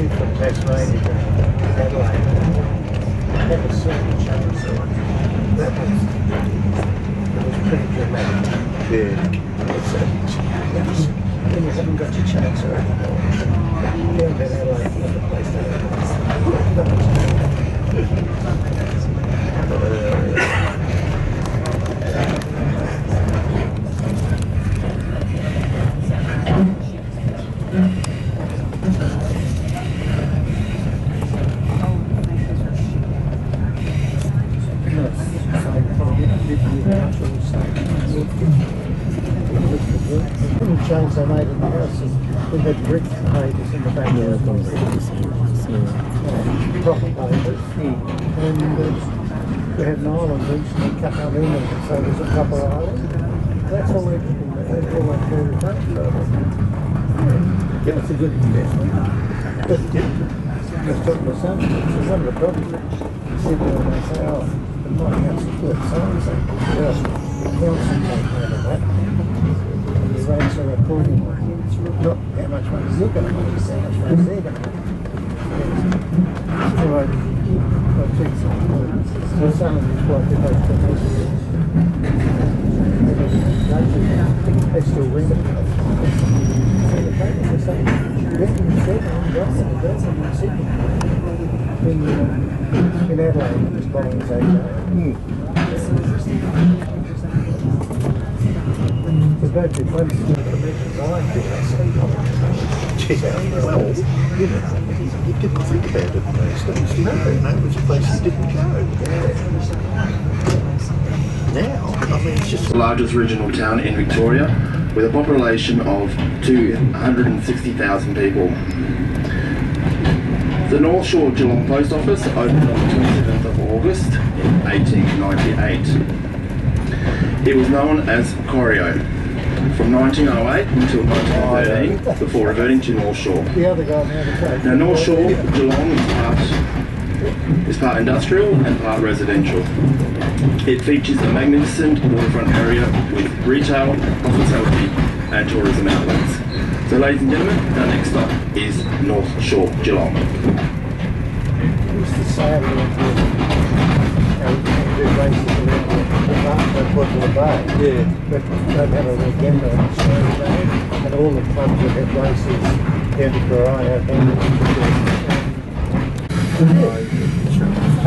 moved from Tasmania to Adelaide. That was certain change. That was pretty dramatic. Yeah. When you haven't got your chainsaw anymore. Down to Adelaide, another place to chains they made in the houses. We had brick pages in the backyard. Proper pages. And we had an island each and they cut our in it, so there's a proper island. That's all everything. That's all that all the time. Yeah, it's a good investment. But I was talking to son, one of the problems is people when they say, oh, my house is good, so and so. Well, the council take note of that. The rates are according not how much money you're going to make, it's how much money they're going to make. So I checked some. So some of these quite good homes, they still rent it. So the papers are saying, rent in Sydney, in Sydney. In Adelaide, it was buying his AJ. There's no difference to the measures I did. Well, you didn't think about it most days, did you? No, it was a place you didn't go. Now, I mean, it's just the largest regional town in Victoria with a population of 260,000 people. The North Shore Geelong Post Office opened on the 27th of August 1898. It was known as Corio from 1908 until 1913 before reverting to North Shore. Now North Shore Geelong is part industrial and part residential. It features a magnificent waterfront area with retail, hospitality and tourism outlets. So ladies and gentlemen, our next stop is North Shore Geelong. Used to say do races around the bay. Yeah. But they'd have a weekend on Australia Day, and all the clubs would have races down to Corio, down I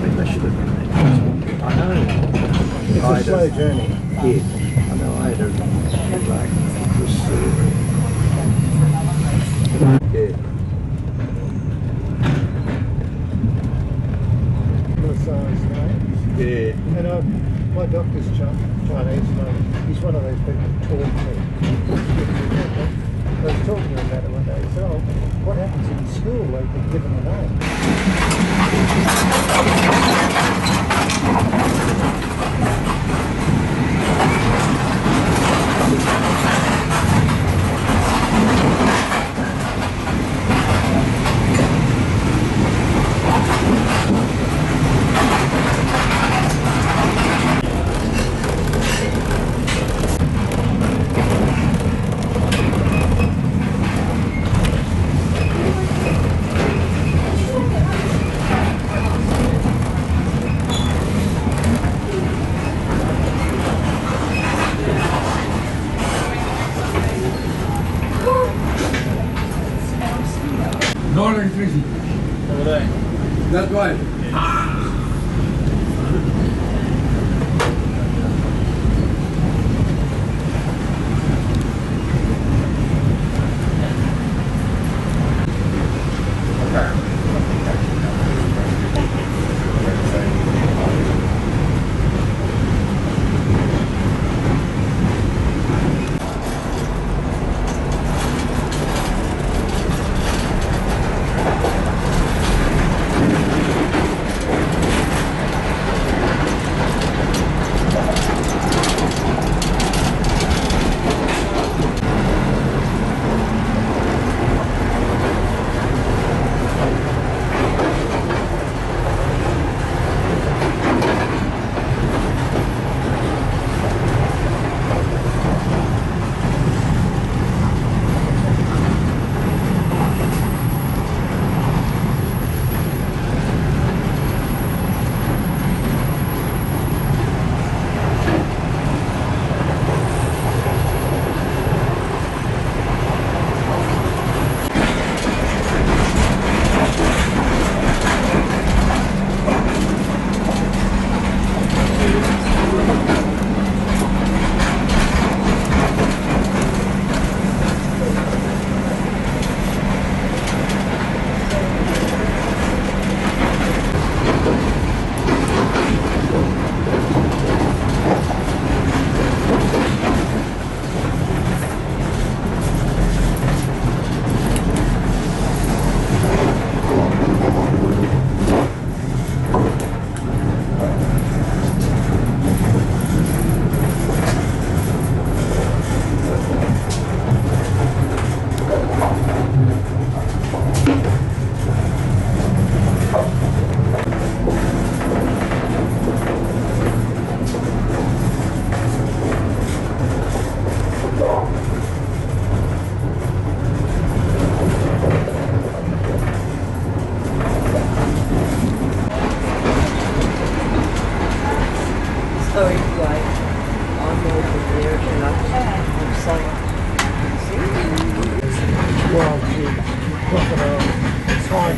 mean, they should have done it. I know. It's a slow journey. Yeah. I know. I had a like this. Yeah. Yeah. And my doctor's Chinese, and he's one of those people who taught me. I was talking to him about it one day. He said, oh, what happens in school? They've been given a No electricity. Over there. That's why.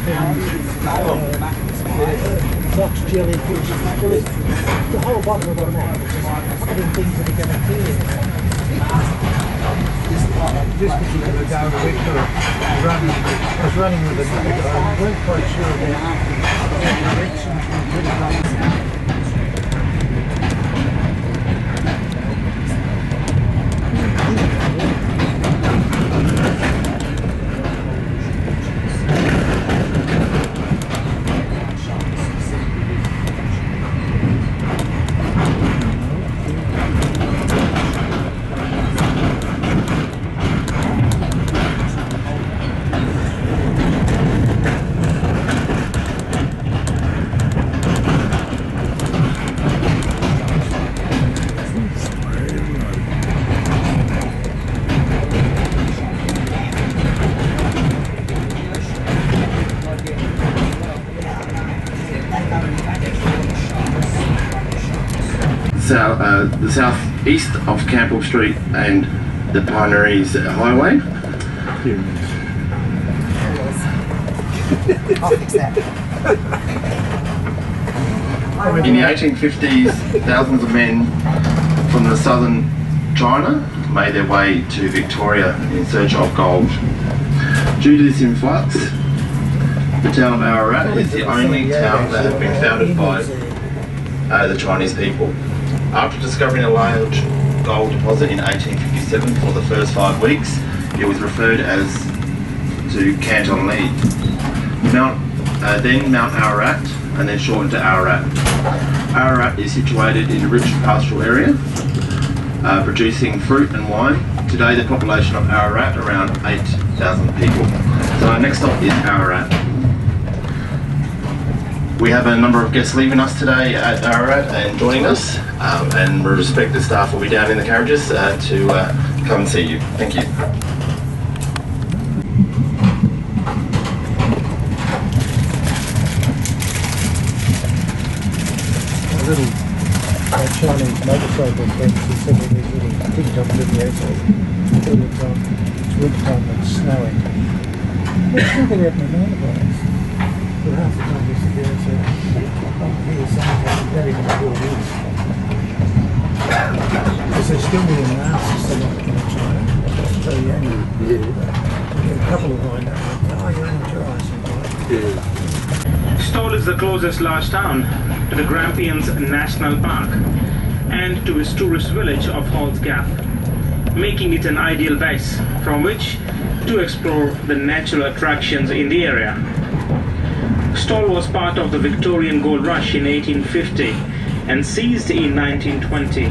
Box jellyfish, the whole bottom of the map is just putting things that are going to kill you. This particular day of the week, I was running with a neighbour, I weren't quite sure about the directions we could have. The southeast of Campbell Street and the Pioneers Highway. In the 1850s, thousands of men from the southern China made their way to Victoria in search of gold. Due to this influx, the town of Ararat is the only town that has been founded by the Chinese people. After discovering a large gold deposit in 1857 for the first 5 weeks, it was referred as to Canton Lee. Then Mount Ararat, and then shortened to Ararat. Ararat is situated in a rich pastoral area, producing fruit and wine. Today the population of Ararat around 8,000 people. So our next stop is Ararat. We have a number of guests leaving us today at Ararat and joining us, and respected staff will be down in the carriages to come and see you. Thank you. A little Chinese motorcycle friends who sent me these little TikTok videos of it's winter time and it's snowing. Let's look at it in the motorbikes. But half the time used to go and say, I'm here something very good is. Because they're still being asked so much in China. That's very angry. Yeah. A couple of mine that went, oh, you're in China. Yeah. Stawell is the closest large town to the Grampians National Park and to its tourist village of Halls Gap, making it an ideal base from which to explore the natural attractions in the area. Stawell was part of the Victorian Gold Rush in 1850 and seized in 1920.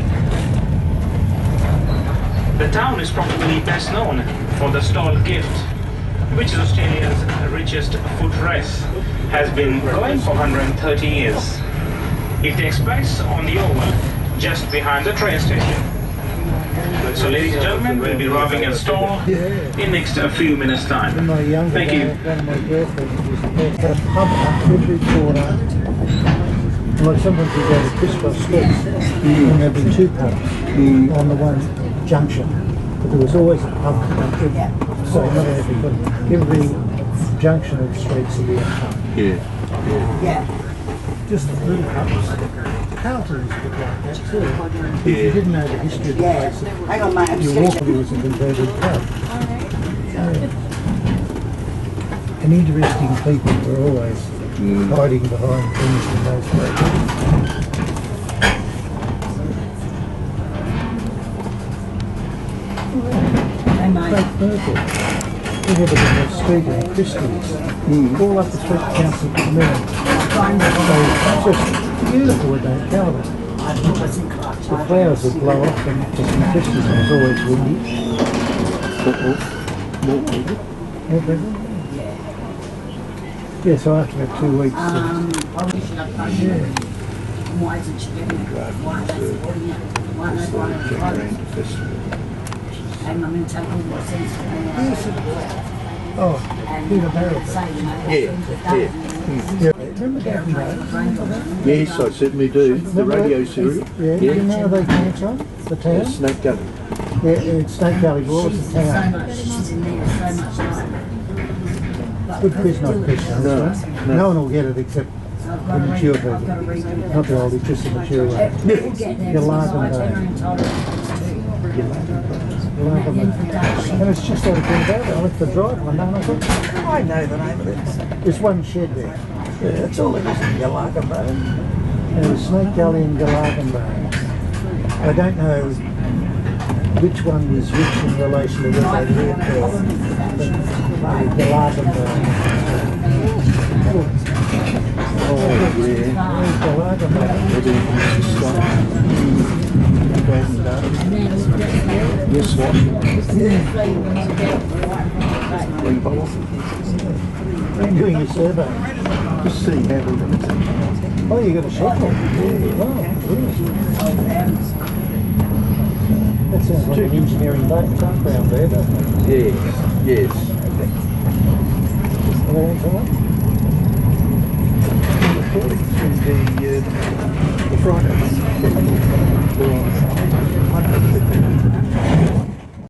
The town is probably best known for the Stawell Gift, which is Australia's richest foot race, has been going for 130 years. It takes place on the oval, just behind the train station. So ladies and gentlemen, we'll be arriving at Stawell in next a few minutes time. Thank you. One of my girlfriends was a pub every corner. Like sometimes we go to Crisscross Streets and there'd be two pubs on the one junction. But there was always a pub. So not everybody. Every junction of the streets would be a pub. Yeah. Just the little pubs. Carlton is a bit like that too. If you didn't know the history of the place, you walk it was a converted pub. And interesting people were always hiding behind things in those places. Fake purple. We have it in the street in Christie's. All up the street to Council Mill. So just beautiful with that colour. The flowers would blow off and just in Christmas it was always windy. More people? More people? Yeah, so after about 2 weeks. Oh, Peter Barrett. Yeah. Remember that? Yes, I certainly do. The radio series. Yeah. You know how they came from? The town? Snake Gully. Yeah, Snake Gully was the town. Good quiz, not question. No one will get it except the mature people. Not the oldies, just the mature ones. Your Larkin and it's just out of Canberra. I left the drive one day and I thought, I know the name of it. There's one shed there. Yeah, that's all it is in Galarkin Bay. And it was Snake Gully and Galarkin Bay. I don't know which one was which in relation to where they lived there. But Galarkin Bay. Oh, yeah. Galarkin Bay. Yes, what? I'm doing a survey. Just see how we do it. Oh, you got a shekel? Yeah. Wow, goodness. That sounds like an engineering background there, doesn't it? Yes, yes. Are they on time? According to the Friday.